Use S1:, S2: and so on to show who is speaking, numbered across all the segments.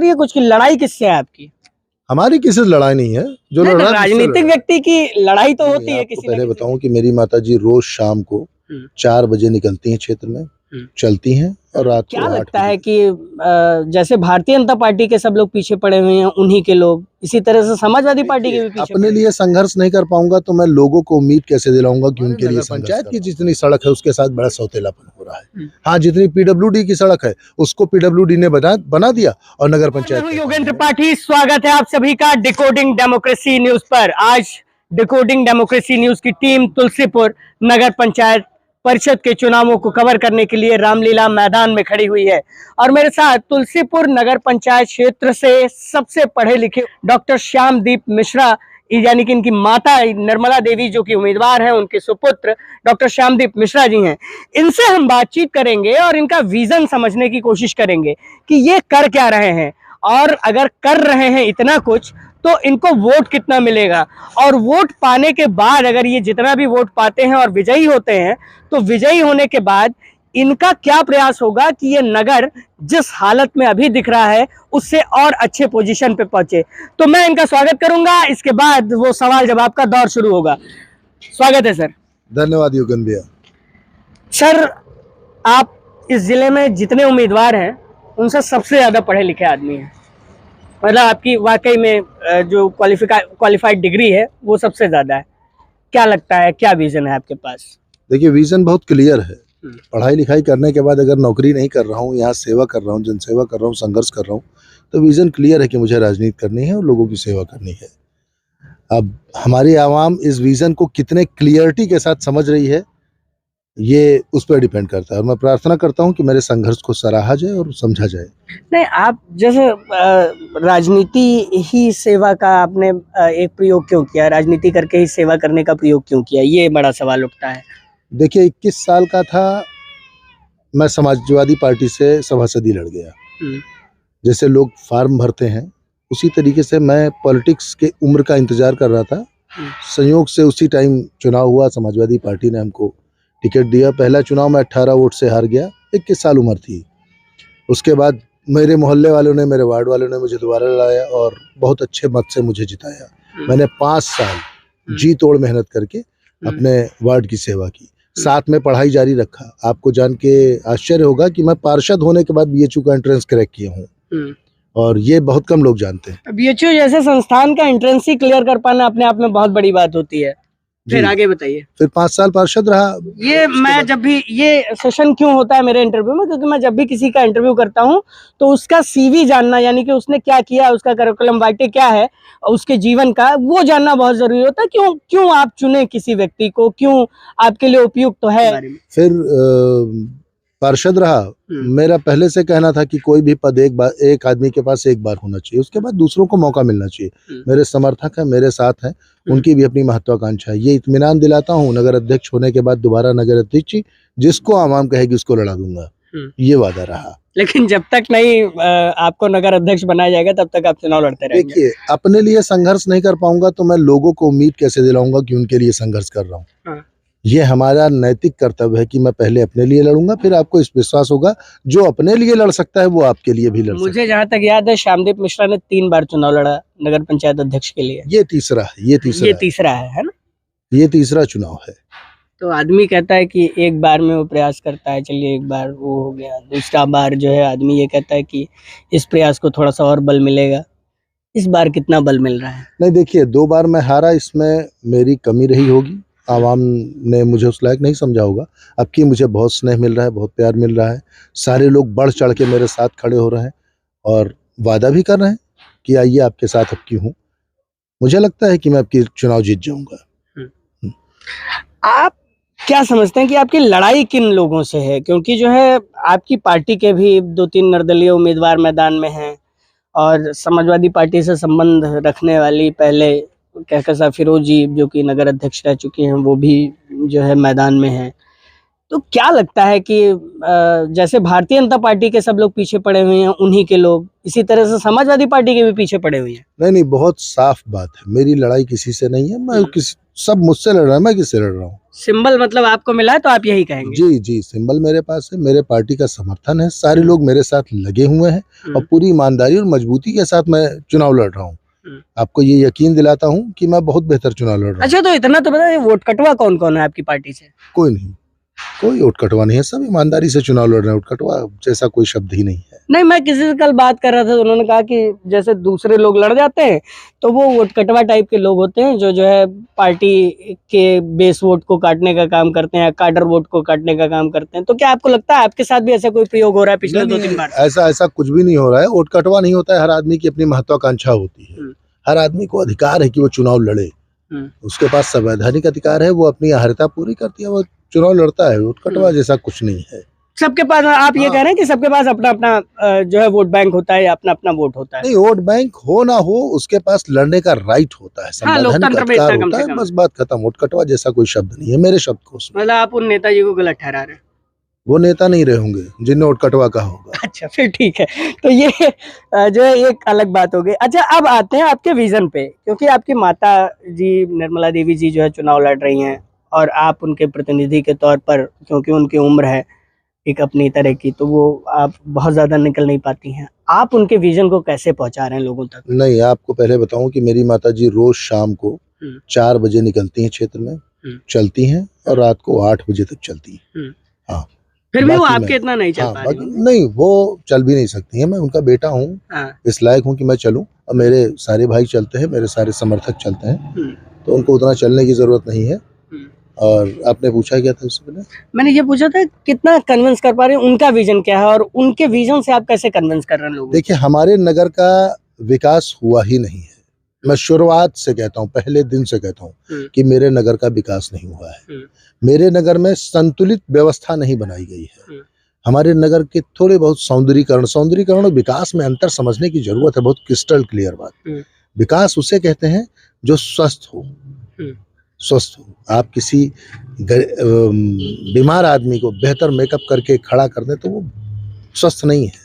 S1: करिए कुछ की लड़ाई किससे है आपकी?
S2: हमारी किसी से लड़ाई नहीं है। जो
S1: नहीं,
S2: लड़ा
S1: राजनीतिक व्यक्ति की लड़ाई तो होती है किसी
S2: पहले बताऊं कि मेरी माताजी रोज शाम को 4 बजे निकलती हैं क्षेत्र में, चलती हैं और रात को 8
S1: क्या लगता है कि जैसे भारतीय जनता पार्टी के सब लोग पीछे पड़े हुए हैं, उन्हीं के लोग इसी तरह से समाजवादी पार्टी के भी पीछे
S2: अपने लिए संघर्ष नहीं कर पाऊंगा तो मैं लोगों को उम्मीद कैसे दिलाऊंगा कि उनके लिए पंचायत की जितनी सड़क है उसके साथ बड़ा सौतेलापन हो रहा है। हाँ, जितनी पीडब्ल्यूडी की सड़क है उसको पीडब्ल्यूडी ने बना दिया और नगर पंचायत।
S1: योगेंद्र त्रिपाठी, स्वागत है आप सभी का डिकोडिंग डेमोक्रेसी न्यूज पर। आज डिकोडिंग डेमोक्रेसी न्यूज की टीम तुलसीपुर नगर पंचायत परिषद के चुनावों को कवर करने के लिए रामलीला मैदान में खड़ी हुई है और मेरे साथ तुलसीपुर नगर पंचायत क्षेत्र से सबसे पढ़े लिखे डॉक्टर श्यामदीप मिश्रा, यानी कि इनकी माता निर्मला देवी जो कि उम्मीदवार हैं, उनके सुपुत्र डॉक्टर श्यामदीप मिश्रा जी हैं। इनसे हम बातचीत करेंगे और इनका विजन समझने की कोशिश करेंगे कि ये कर क्या रहे हैं और अगर कर रहे हैं इतना कुछ तो इनको वोट कितना मिलेगा और वोट पाने के बाद अगर ये जितना भी वोट पाते हैं और विजयी होते हैं तो विजयी होने के बाद इनका क्या प्रयास होगा कि ये नगर जिस हालत में अभी दिख रहा है उससे और अच्छे पोजीशन पे पहुंचे। तो मैं इनका स्वागत करूंगा, इसके बाद वो सवाल जवाब का दौर शुरू होगा। स्वागत है सर।
S2: धन्यवाद योगेंद्र भैया।
S1: सर, आप इस जिले में जितने उम्मीदवार हैं उनसे सबसे ज्यादा पढ़े लिखे आदमी हैं, मतलब आपकी वाकई में जो क्वालिफाइड डिग्री है वो सबसे ज्यादा है। क्या लगता है, क्या विजन है आपके पास?
S2: देखिए, विजन बहुत क्लियर है। पढ़ाई लिखाई करने के बाद अगर नौकरी नहीं कर रहा हूँ, यहाँ सेवा कर रहा हूँ, जनसेवा कर रहा हूँ, संघर्ष कर रहा हूँ, तो विजन क्लियर है कि मुझे राजनीति करनी है और लोगों की सेवा करनी है। अब हमारी आवाम इस विजन को कितने क्लियरिटी के साथ समझ रही है ये उस पर डिपेंड करता है और मैं प्रार्थना करता हूं कि मेरे संघर्ष को सराहा जाए और समझा जाए।
S1: नहीं, आप जैसे राजनीति ही सेवा का आपने एक प्रयोग क्यों किया, राजनीति करके ही सेवा करने का प्रयोग क्यों किया, ये बड़ा सवाल उठता है।
S2: देखिए, 21 साल का था, मैं समाजवादी पार्टी से सभासदी लड़ गया। जैसे लोग फॉर्म भरते हैं उसी तरीके से मैं पॉलिटिक्स के उम्र का इंतजार कर रहा था। संयोग से उसी टाइम चुनाव हुआ, समाजवादी पार्टी ने हमको टिकट दिया। पहला चुनाव में 18 वोट से हार गया, 21 साल उम्र थी। उसके बाद मेरे मोहल्ले वालों ने, मेरे वार्ड वालों ने मुझे दोबारा लाया और बहुत अच्छे मत से मुझे जिताया। मैंने 5 साल जी तोड़ मेहनत करके अपने वार्ड की सेवा की, साथ में पढ़ाई जारी रखा। आपको जान के आश्चर्य होगा कि मैं पार्षद होने के बाद बीएचयू का एंट्रेंस क्रैक किया हूँ और ये बहुत कम लोग जानते हैं।
S1: बीएचयू जैसे संस्थान का एंट्रेंस ही क्लियर कर पाना अपने आप में बहुत बड़ी बात होती है। फिर आगे बताइए।
S2: फिर 5 साल पार्षद रहा।
S1: ये मैं जब भी ये सेशन क्यों होता है मेरे इंटरव्यू में, क्योंकि मैं जब भी किसी का इंटरव्यू करता हूं तो उसका सीवी जानना, यानी कि उसने क्या किया, उसका करिकुलम वाइटे क्या है, उसके जीवन का, वो जानना बहुत जरूरी होता है। क्यों आप चुने किसी व्यक्ति को, क्यों आपके लिए उपयुक्त तो है।
S2: फिर पार्षद रहा। मेरा पहले से कहना था कि कोई भी पद एक आदमी के पास एक बार होना चाहिए, उसके बाद दूसरों को मौका मिलना चाहिए। मेरे समर्थक हैं, मेरे साथ हैं, उनकी भी अपनी महत्वाकांक्षा है। ये इत्मीनान दिलाता हूँ, नगर अध्यक्ष होने के बाद दोबारा नगर अध्यक्ष जिसको आवाम कहेगी उसको लड़ा दूंगा, ये वादा रहा।
S1: लेकिन जब तक नहीं आपको नगर अध्यक्ष बनाया जाएगा तब तक आप चुनाव लड़ते रहेंगे।
S2: देखिए, अपने लिए संघर्ष नहीं कर पाऊंगा तो मैं लोगों को उम्मीद कैसे दिलाऊंगा कि उनके लिए संघर्ष कर रहा हूँ। ये हमारा नैतिक कर्तव्य है कि मैं पहले अपने लिए लड़ूंगा, फिर आपको इस विश्वास होगा जो अपने लिए लड़ सकता है वो आपके लिए भी लड़ सकता है।
S1: मुझे जहाँ तक याद है श्यामदीप मिश्रा ने 3 बार चुनाव लड़ा नगर पंचायत अध्यक्ष के लिए।
S2: ये तीसरा है। ये तीसरा
S1: है ना?
S2: ये तीसरा चुनाव है।
S1: तो आदमी कहता है कि एक बार में वो प्रयास करता है, चलिए एक बार वो हो गया, दूसरा बार जो है आदमी ये कहता है कि इस प्रयास को थोड़ा सा और बल मिलेगा। इस बार कितना बल मिल रहा है?
S2: नहीं, देखिए, 2 बार मैं हारा, इसमें मेरी कमी रही होगी, आवाम ने मुझे उस लायक नहीं समझा होगा। अब की मुझे बहुत स्नेह मिल रहा है, बहुत प्यार मिल रहा है। सारे लोग बढ़ चढ़ के मेरे साथ खड़े हो रहे हैं और वादा भी कर रहे हैं कि आइए आपके साथ अब की हूँ। मुझे लगता है कि मैं आपकी चुनाव जीत जाऊंगा।
S1: आप क्या समझते हैं कि आपकी लड़ाई किन लोगों से है? क्योंकि जो है आपकी पार्टी के भी 2-3 निर्दलीय उम्मीदवार मैदान में हैं और समाजवादी पार्टी से संबंध रखने वाली पहले कहकशा फिरोजी जो कि नगर अध्यक्ष रह चुकी हैं वो भी जो है मैदान में हैं। तो क्या लगता है कि जैसे भारतीय जनता पार्टी के सब लोग पीछे पड़े हुए हैं, उन्हीं के लोग इसी तरह से समाजवादी पार्टी के भी पीछे पड़े हुए हैं?
S2: नहीं, बहुत साफ बात है। मेरी लड़ाई किसी से नहीं है। मैं सब मुझसे लड़ रहा है, मैं किससे लड़ रहा हूँ?
S1: सिंबल मतलब आपको मिला है तो आप यही कहेंगे?
S2: जी जी, सिंबल मेरे पास है, मेरे पार्टी का समर्थन है, सारे लोग मेरे साथ लगे हुए हैं और पूरी ईमानदारी और मजबूती के साथ मैं चुनाव लड़ रहा हूँ। आपको ये यकीन दिलाता हूँ कि मैं बहुत बेहतर चुनाव लड़ रहा हूँ।
S1: अच्छा, तो इतना तो बताइए, वोट कटवा कौन कौन है आपकी पार्टी से?
S2: कोई नहीं, कोई उठकटवा नहीं है, सब ईमानदारी से चुनाव लड़ रहे हैं। उठकटवा जैसा कोई शब्द ही नहीं है।
S1: नहीं, मैं किसी से कल बात कर रहा था तो उन्होंने कहा कि जैसे दूसरे लोग लड़ जाते हैं तो वो वोट कटवा टाइप के लोग होते हैं जो है पार्टी के बेस वोट को काटने का काम करते हैं, काडर वोट को काटने का काम करते हैं। तो क्या आपको लगता है आपके साथ भी ऐसा कोई प्रयोग हो रहा है पिछले 2-3 बार?
S2: ऐसा कुछ भी नहीं हो रहा है। उठकटवा नहीं होता है, हर आदमी की अपनी महत्वाकांक्षा होती है। हर आदमी को अधिकार है कि वो चुनाव लड़े, उसके पास संवैधानिक अधिकार है, वो अपनी अहर्ता पूरी करती है, वो चुनाव लड़ता है। उठकटवा जैसा कुछ नहीं है।
S1: सबके पास, आप ये कह रहे हैं कि सबके पास अपना अपना जो है वोट बैंक होता है या अपना अपना वोट होता है?
S2: नहीं, वोट बैंक हो ना हो, उसके पास लड़ने का राइट होता है, संवैधानिक अधिकार होता है, बस बात खत्म। उठकटवा जैसा कोई शब्द नहीं है मेरे शब्द को।
S1: मतलब आप उन नेताजी को गलत ठहरा रहे हैं?
S2: वो नेता नहीं रहे होंगे जिन्हें उठकटवा कहा होगा।
S1: अच्छा, फिर ठीक है। तो ये जो है एक अलग बात हो गई। अच्छा, अब आते हैं आपके विजन पे, क्योंकि आपकी माता जी निर्मला देवी जी जो है चुनाव लड़ रही हैं और आप उनके प्रतिनिधि के तौर पर, क्योंकि उनकी उम्र है एक अपनी तरह की, तो वो आप बहुत ज्यादा निकल नहीं पाती हैं। आप उनके विजन को कैसे पहुंचा रहे हैं लोगों तक?
S2: नहीं, आपको पहले बताऊं कि मेरी माताजी रोज शाम को 4 बजे निकलती हैं क्षेत्र में, चलती हैं और रात को 8 बजे तक चलती हैं। हाँ,
S1: फिर भी वो आपके इतना नहीं चल पा रही?
S2: नहीं, वो चल भी नहीं सकती है। मैं उनका बेटा हूँ, इस लायक हूँ कि मैं चलूं, और मेरे सारे भाई चलते हैं, मेरे सारे समर्थक चलते हैं, तो उनको उतना चलने की जरूरत नहीं है। और आपने पूछा क्या था उससे पहले? मैंने
S1: ये पूछा था कितना कन्विंस कर पा रहे हैं, उनका विजन क्या है और उनके विजन से आप कैसे कन्विंस कर रहे हैं लोगों को?
S2: देखिए, हमारे नगर का विकास हुआ ही नहीं है। मैं शुरुआत से कहता हूँ, पहले दिन से कहता हूँ कि मेरे नगर का विकास नहीं हुआ है। मेरे नगर में संतुलित व्यवस्था नहीं बनाई गई है। हमारे नगर के थोड़े बहुत सौंदर्यीकरण और विकास में अंतर समझने की जरूरत है। बहुत क्रिस्टल क्लियर बात। विकास उसे कहते हैं जो स्वस्थ हो। आप किसी बीमार आदमी को बेहतर मेकअप करके खड़ा कर दें तो वो स्वस्थ नहीं है।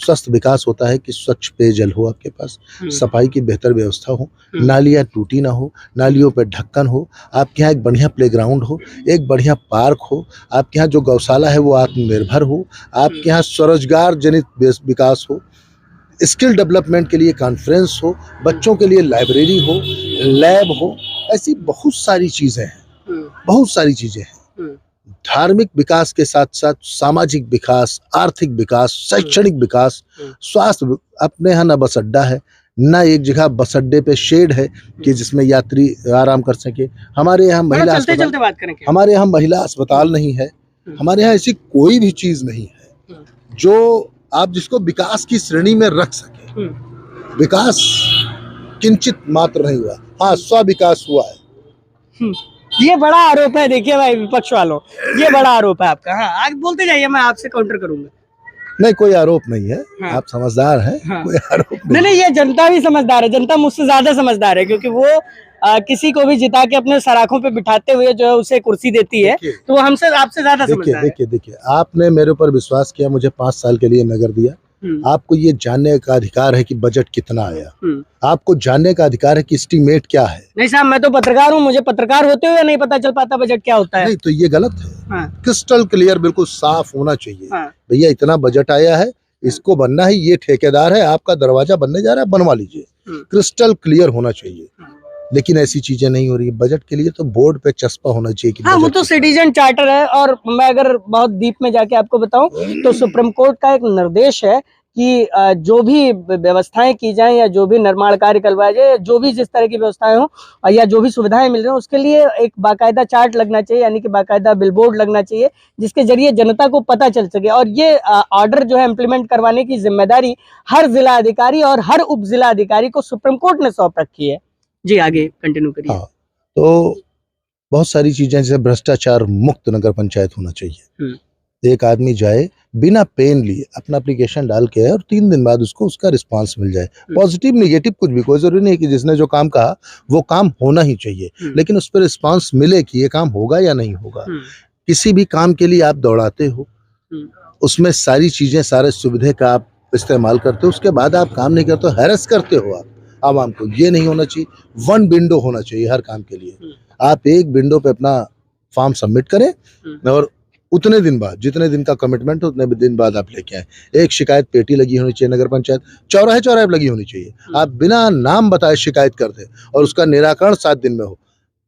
S2: स्वस्थ विकास होता है कि स्वच्छ पेयजल हो आपके पास, सफाई की बेहतर व्यवस्था हो, नालियाँ टूटी ना हो, नालियों पे ढक्कन हो, आपके यहाँ एक बढ़िया प्लेग्राउंड हो, एक बढ़िया पार्क हो, आपके यहाँ जो गौशाला है वो आत्मनिर्भर हो, आपके यहाँ स्वरोजगार जनित विकास हो, स्किल डेवलपमेंट के लिए कॉन्फ्रेंस हो, बच्चों के लिए लाइब्रेरी हो, लैब हो। ऐसी बहुत सारी चीजें हैं, बहुत सारी चीजें हैं। धार्मिक विकास के साथ साथ सामाजिक विकास, आर्थिक विकास, शैक्षणिक विकास, स्वास्थ्य। अपने यहाँ ना बस अड्डा है, ना एक जगह बस अड्डे पे शेड है कि जिसमें यात्री आराम कर सके। हमारे यहाँ महिला हमारे यहाँ महिला अस्पताल नहीं है। हमारे यहाँ ऐसी कोई भी चीज नहीं है जो आप जिसको विकास की श्रेणी में रख सके। विकास किंचित मात्र नहीं हुआ। हाँ, स्व-विकास हुआ है।
S1: ये बड़ा आरोप है। देखिए भाई विपक्ष वालों, ये बड़ा आरोप है आपका। हाँ, आगे बोलते जाइए, मैं आपसे काउंटर करूंगा।
S2: नहीं, कोई आरोप नहीं है। हाँ। आप समझदार हैं। हाँ। कोई आरोप
S1: नहीं, ये जनता भी समझदार है। जनता मुझसे ज्यादा समझदार है, क्योंकि वो किसी को भी जिता के अपने सराखों पे बिठाते हुए जो है उसे कुर्सी देती है, तो वो हमसे आपसे ज्यादा समझदार है।
S2: देखिए, आपने मेरे ऊपर विश्वास किया, मुझे 5 साल के लिए नगर दिया। आपको ये जानने का अधिकार है कि बजट कितना आया। आपको जानने का अधिकार है कि एस्टीमेट क्या है।
S1: नहीं साहब, मैं तो पत्रकार हूँ, मुझे पत्रकार होते हुए नहीं पता चल पाता बजट क्या होता है।
S2: नहीं, तो ये गलत है। हाँ। क्रिस्टल क्लियर, बिल्कुल साफ होना चाहिए। हाँ। भैया इतना बजट आया है, इसको बनना है, ये ठेकेदार है, आपका दरवाजा बनने जा रहा है, बनवा लीजिए। क्रिस्टल क्लियर होना चाहिए। लेकिन ऐसी चीजें नहीं हो रही है। बजट के लिए तो बोर्ड पे चस्पा होना चाहिए कि
S1: हाँ, वो तो सिटीजन चार्टर है। और मैं अगर बहुत डीप में जाके आपको बताऊं तो सुप्रीम कोर्ट का एक निर्देश है कि जो भी व्यवस्थाएं की जाएं या जो भी निर्माण कार्य करवाया जाए, जो भी जिस तरह की व्यवस्थाएं हो या जो भी सुविधाएं मिल रही हैं, उसके लिए एक बाकायदा चार्ट लगना चाहिए, यानी कि बाकायदा बिलबोर्ड लगना चाहिए, जिसके जरिए जनता को पता चल सके। और ये ऑर्डर जो है इम्प्लीमेंट करवाने की जिम्मेदारी हर जिला अधिकारी और हर उप जिला अधिकारी को सुप्रीम कोर्ट ने सौंप रखी है। जी, आगे कंटिन्यू करिए।
S2: हाँ, तो बहुत सारी चीजें, जैसे भ्रष्टाचार मुक्त नगर पंचायत होना चाहिए। एक आदमी जाए बिना पेन लिए अपना एप्लीकेशन डाल के और 3 दिन बाद उसका रिस्पांस मिल जाए। पॉजिटिव नेगेटिव कुछ भी, कोई जरूरी नहीं कि जिसने जो काम कहा वो काम होना ही चाहिए, लेकिन उस पर रिस्पांस मिले कि ये काम होगा या नहीं होगा। किसी भी काम के लिए आप दौड़ाते हो, उसमें सारी चीजें, सारे सुविधा का आप इस्तेमाल करते हो, उसके बाद आप काम नहीं करते हो, हैरेस करते हो आप आवाम को। ये नहीं होना चाहिए। वन विंडो होना चाहिए हर काम के लिए। आप एक विंडो पे अपना फॉर्म सबमिट करें और उतने दिन बाद, जितने दिन का कमिटमेंट हो उतने दिन बाद आप लेके आए। एक शिकायत पेटी लगी होनी चाहिए नगर पंचायत, चौराहे चौराहे पे लगी होनी चाहिए। आप बिना नाम बताए शिकायत कर दें और उसका निराकरण 7 दिन में हो।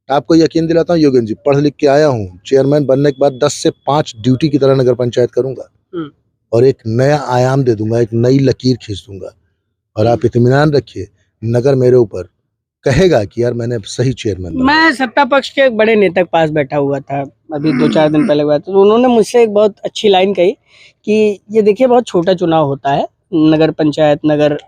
S2: आपको यकीन दिलाता हूँ योगेंद्र जी, पढ़ लिख के आया हूँ, चेयरमैन बनने के बाद 10 से 5 ड्यूटी की तरह नगर पंचायत करूंगा और एक नया आयाम दे दूंगा, एक नई लकीर खींच दूंगा। और आप इत्मीनान रखिए, नगर मेरे ऊपर कहेगा कि यार मैंने सही चेयरमैन बनाया।
S1: मैं सत्ता पक्ष के एक बड़े नेता के पास बैठा हुआ था अभी 2-4 दिन पहले बात, तो उन्होंने मुझसे एक बहुत अच्छी लाइन कही कि ये देखिए बहुत छोटा चुनाव होता है, नगर पंचायत, नगर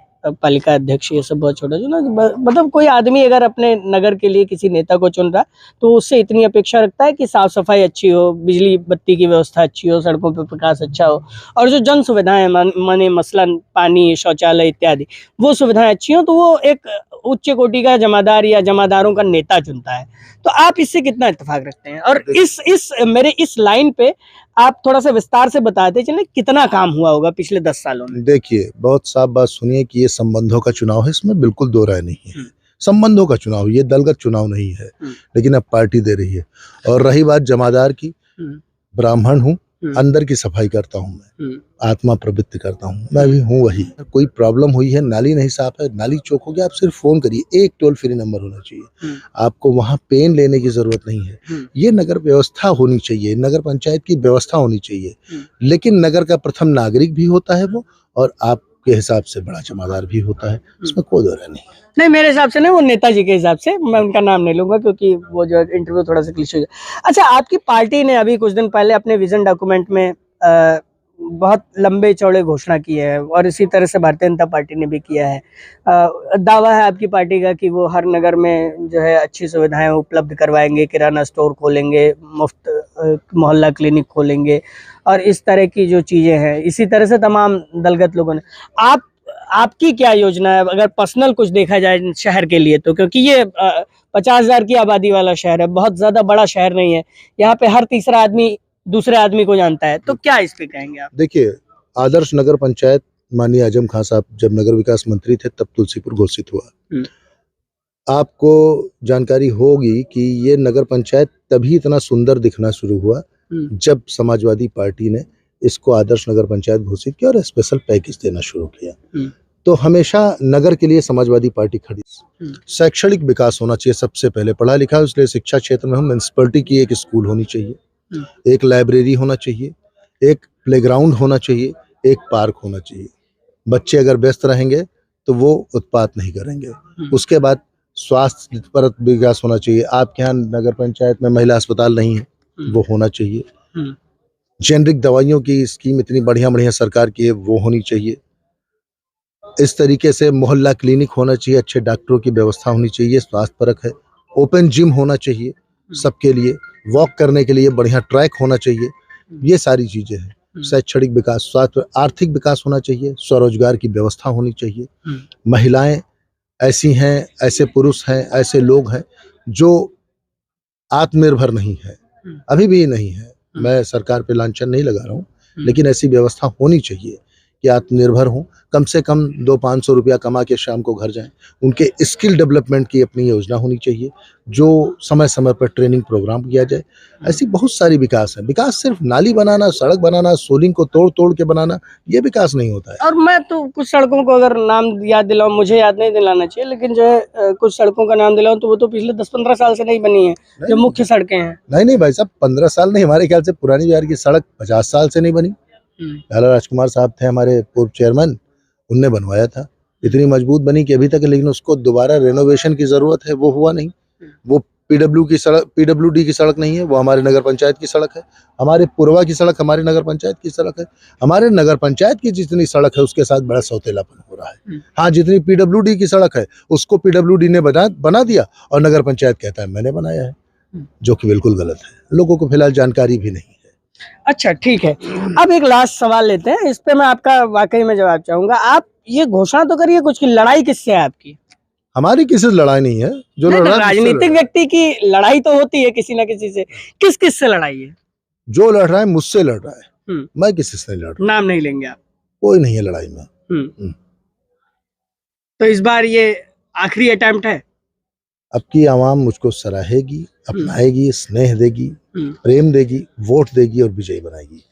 S1: पालिका अध्यक्ष, ये सब बहुत छोटा चुनाव, मतलब कोई आदमी अगर अपने नगर के लिए किसी नेता को चुन रहा तो उससे इतनी अपेक्षा रखता है कि साफ सफाई अच्छी हो, बिजली बत्ती की व्यवस्था अच्छी हो, सड़कों पर प्रकाश अच्छा हो और जो जन सुविधाएं माने मसलन पानी, शौचालय इत्यादि, वो सुविधाएं अच्छी हो, तो वो एक उच्च कोटि का जमादार या जमादारों का नेता चुनता है। तो आप इससे कितना इत्तेफाक रखते हैं? और इस मेरे इस लाइन पे आप थोड़ा सा विस्तार से बताते चले कितना काम हुआ होगा पिछले 10 सालों में?
S2: देखिए, बहुत साफ बात सुनिए कि ये संबंधों का चुनाव है, इसमें बिल्कुल दो राय नहीं है। संबंधों का चुनाव, ये दलगत चुनाव नहीं है, लेकिन अब पार्टी दे रही है। और रही बात जमादार की, ब्राह्मण हूँ, अंदर की सफाई करता हूँ, मैं आत्मा प्रवृत्ति करता हूँ, मैं भी हूँ वही। कोई प्रॉब्लम हुई है, नाली नहीं साफ है, नाली चौक हो गया, आप सिर्फ फोन करिए, एक टोल फ्री नंबर होना चाहिए, आपको वहां पेन लेने की जरूरत नहीं है। ये नगर व्यवस्था होनी चाहिए, नगर पंचायत की व्यवस्था होनी चाहिए, लेकिन नगर का प्रथम नागरिक भी होता है वो, और आपके हिसाब से बड़ा जमादार भी होता है, इसमें कोई दो राय नहीं।
S1: नहीं, मेरे हिसाब से नहीं, वो नेताजी के हिसाब से, मैं उनका नाम नहीं लूंगा क्योंकि वो जो इंटरव्यू थोड़ा सा क्लिशे हो जाए। अच्छा, आपकी पार्टी ने अभी कुछ दिन पहले अपने विजन डॉक्यूमेंट में बहुत लंबे चौड़े घोषणा की है और इसी तरह से भारतीय जनता पार्टी ने भी किया है। दावा है आपकी पार्टी का कि वो हर नगर में जो है अच्छी सुविधाएं उपलब्ध करवाएंगे, किराना स्टोर खोलेंगे, मुफ्त मोहल्ला क्लिनिक खोलेंगे और इस तरह की जो चीजें हैं, इसी तरह से तमाम दलगत लोगों ने। आपकी क्या योजना है अगर पर्सनल कुछ देखा जाए शहर के लिए? तो क्योंकि ये 50,000 की आबादी वाला शहर है, बहुत ज्यादा बड़ा शहर नहीं है, यहाँ पे हर तीसरा आदमी दूसरे आदमी को जानता है, तो क्या इस पे कहेंगे आप?
S2: देखिए, आदर्श नगर पंचायत माननीय आजम खान साहब जब नगर विकास मंत्री थे तब तुलसीपुर घोषित हुआ। आपको जानकारी होगी कि ये नगर पंचायत तभी इतना सुंदर दिखना शुरू हुआ जब समाजवादी पार्टी ने इसको आदर्श नगर पंचायत घोषित किया और स्पेशल पैकेज देना शुरू किया। तो हमेशा नगर के लिए समाजवादी पार्टी खड़ी। शैक्षणिक विकास होना चाहिए सबसे पहले, पढ़ा लिखा, इसलिए शिक्षा क्षेत्र में हम म्युनिसिपैलिटी की एक स्कूल होनी चाहिए, एक लाइब्रेरी होना चाहिए, एक प्लेग्राउंड होना चाहिए, एक पार्क होना चाहिए। बच्चे अगर व्यस्त रहेंगे तो वो उत्पात नहीं करेंगे। उसके बाद स्वास्थ्य पर विकास होना चाहिए। आपके यहाँ नगर पंचायत में महिला अस्पताल नहीं है, वो होना चाहिए। जेनरिक दवाइयों की स्कीम इतनी बढ़िया बढ़िया सरकार की है, वो होनी चाहिए। इस तरीके से मोहल्ला क्लिनिक होना चाहिए, अच्छे डॉक्टरों की व्यवस्था होनी चाहिए, स्वास्थ्य परक है। ओपन जिम होना चाहिए सबके लिए, वॉक करने के लिए बढ़िया ट्रैक होना चाहिए। ये सारी चीजें हैं। शैक्षणिक विकास, स्वास्थ्य, आर्थिक विकास होना चाहिए, स्वरोजगार की व्यवस्था होनी चाहिए। महिलाएं ऐसी हैं, ऐसे पुरुष हैं, ऐसे लोग हैं जो आत्मनिर्भर नहीं है, अभी भी नहीं है। मैं सरकार पे लांछन नहीं लगा रहा हूँ, लेकिन ऐसी व्यवस्था होनी चाहिए कि आत्मनिर्भर हों, कम से कम 200-500 रुपया कमा के शाम को घर जाएं। उनके स्किल डेवलपमेंट की अपनी योजना होनी चाहिए, जो समय समय पर ट्रेनिंग प्रोग्राम किया जाए। ऐसी बहुत सारी विकास है। विकास सिर्फ नाली बनाना, सड़क बनाना, सोलिंग को तोड़ तोड़ के बनाना, ये विकास नहीं होता है।
S1: और मैं तो कुछ सड़कों को अगर नाम याद दिलाऊं, मुझे याद नहीं दिलाना चाहिए, लेकिन जो है कुछ सड़कों का नाम दिलाऊं तो वो तो पिछले 10-15 साल से नहीं बनी है, जो मुख्य सड़कें हैं।
S2: नहीं भाई साहब, 15 साल नहीं, हमारे ख्याल से पुरानी बिहार की सड़क 50 साल से नहीं बनी। लाला राजकुमार साहब थे हमारे पूर्व चेयरमैन, उनने बनवाया था, इतनी मजबूत बनी कि अभी तक, लेकिन उसको दोबारा रेनोवेशन की जरूरत है, वो हुआ नहीं। वो पीडब्ल्यूडी की सड़क नहीं है, वो हमारे नगर पंचायत की सड़क है। हमारे पूर्वा की सड़क हमारे नगर पंचायत की सड़क है। हमारे नगर पंचायत की जितनी सड़क है उसके साथ बड़ा सौतेलापन हो रहा है। हाँ, जितनी पीडब्ल्यूडी की सड़क है उसको पीडब्ल्यूडी ने बना दिया और नगर पंचायत कहता है मैंने बनाया है, जो कि बिल्कुल गलत है। लोगों को फिलहाल जानकारी भी नहीं है।
S1: अच्छा, ठीक है। अब एक लास्ट सवाल लेते हैं, इस पे मैं आपका वाकई में जवाब चाहूंगा। आप ये घोषणा तो करिए कुछ की, लड़ाई किससे है आपकी?
S2: हमारी किसी से लड़ाई नहीं है। जो
S1: नहीं, राजनीतिक व्यक्ति की लड़ाई तो होती है किसी ना किसी से, किस से लड़ाई है?
S2: जो लड़ रहा है मुझसे लड़ रहा है, मैं किसी से नहीं लड़ रहा।
S1: नाम नहीं लेंगे आप?
S2: कोई नहीं है लड़ाई में।
S1: तो इस बार ये आखिरी अटेम्प्ट है?
S2: अब की आवाम मुझको सराहेगी, अपनाएगी, स्नेह देगी, प्रेम देगी, वोट देगी और विजयी बनाएगी।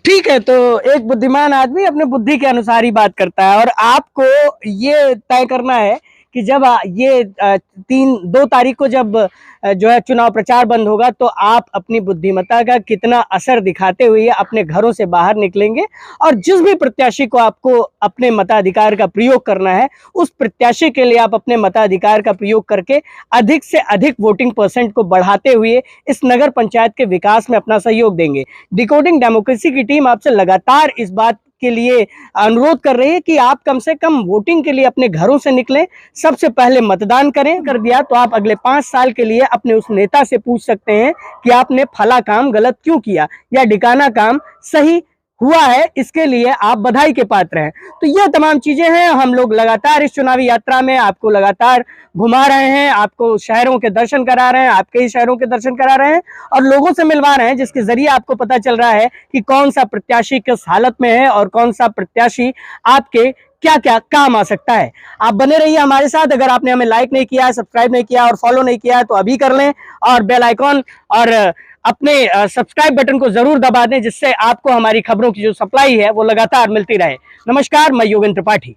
S1: ठीक है, तो एक बुद्धिमान आदमी अपने बुद्धि के अनुसार ही बात करता है और आपको ये तय करना है कि जब ये 2 तारीख को जब जो है चुनाव प्रचार बंद होगा तो आप अपनी बुद्धिमत्ता का कितना असर दिखाते हुए अपने घरों से बाहर निकलेंगे और जिस भी प्रत्याशी को आपको अपने मताधिकार का प्रयोग करना है उस प्रत्याशी के लिए आप अपने मताधिकार का प्रयोग करके अधिक से अधिक वोटिंग परसेंट को बढ़ाते हुए इस नगर पंचायत के विकास में अपना सहयोग देंगे। डिकोडिंग डेमोक्रेसी की टीम आपसे लगातार इस बात के लिए अनुरोध कर रही है कि आप कम से कम वोटिंग के लिए अपने घरों से निकलें, सबसे पहले मतदान करें। कर दिया तो आप अगले 5 साल के लिए अपने उस नेता से पूछ सकते हैं कि आपने फला काम गलत क्यों किया या ढिकाना काम सही हुआ है, इसके लिए आप बधाई के पात्र हैं। तो यह तमाम चीजें हैं, हम लोग लगातार इस चुनावी यात्रा में आपको लगातार घुमा रहे हैं, आपको शहरों के दर्शन करा रहे हैं, आपके ही शहरों के दर्शन करा रहे हैं और लोगों से मिलवा रहे हैं, जिसके जरिए आपको पता चल रहा है कि कौन सा प्रत्याशी किस हालत में है और कौन सा प्रत्याशी आपके क्या क्या काम आ सकता है। आप बने रहिए हमारे साथ। अगर आपने हमें लाइक नहीं किया है, सब्सक्राइब नहीं किया और फॉलो नहीं किया है तो अभी कर लें और बेल आइकॉन और अपने सब्सक्राइब बटन को जरूर दबा दें, जिससे आपको हमारी खबरों की जो सप्लाई है वो लगातार मिलती रहे। नमस्कार, मैं योगेंद्र त्रिपाठी।